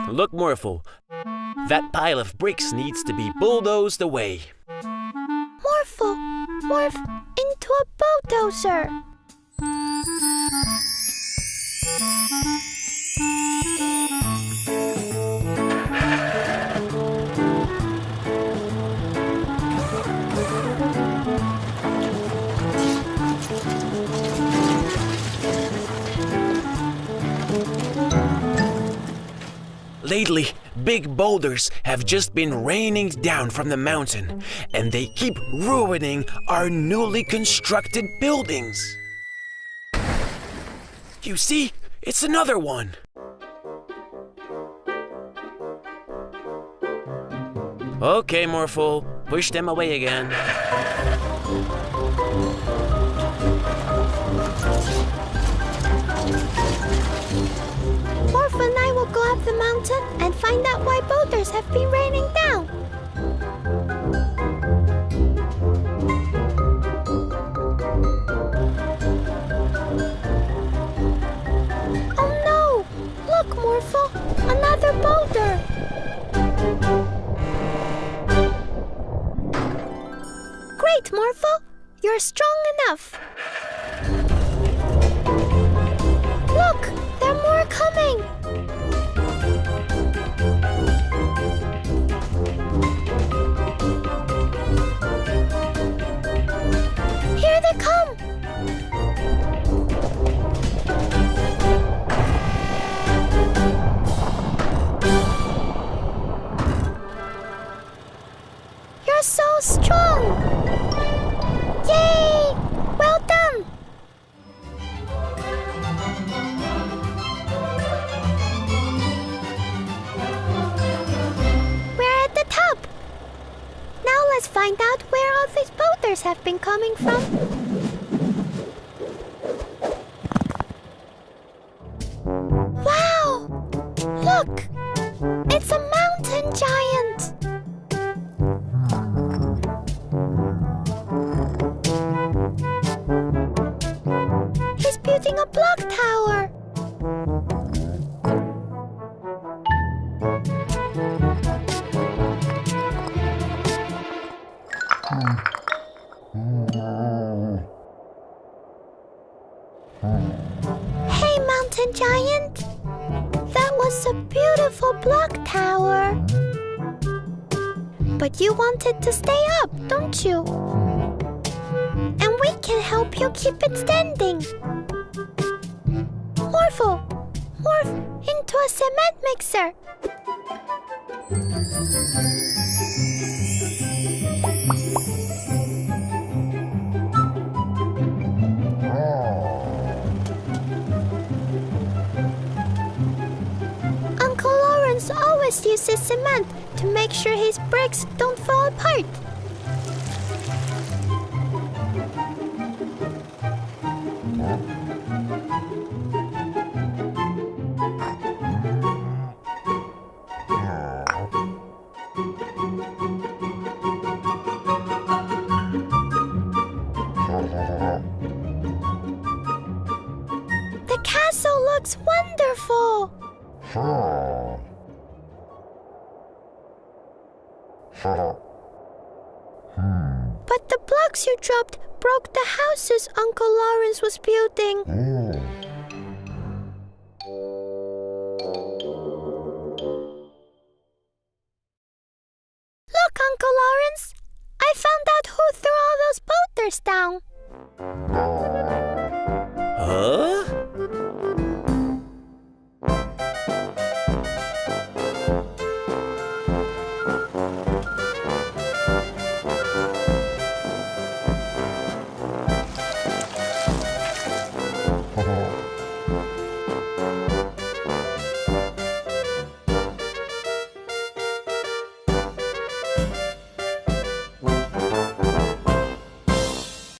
Look, Morphle. That pile of bricks needs to be bulldozed away. Morphle, morph into a bulldozer. Lately, big boulders have just been raining down from the mountain, and they keep ruining our newly constructed buildings. You see, it's another one. Okay, Morphle, push them away again. Morph and I will go up the mountain and find out why boulders have been raining down. Oh no! Look, Morphle! Another boulder! Great, Morphle! You're strong enough! Look! There are more coming! Here they come! You're so strong! Yay! Well done! We're at the top! Now let's find out where all these boulders have been coming from. Wow! Look! It's a mountain giant! He's building a block tower! Hey, mountain giant! That was a beautiful block tower. But you wanted to stay up, don't you? And we can help you keep it standing. Morphle, morph into a cement mixer. Uncle Lawrence always uses cement to make sure his bricks don't fall apart. The castle looks wonderful. But the blocks you dropped broke the houses Uncle Lawrence was building. Look, Uncle Lawrence! I found out who threw all those boulders down. Huh?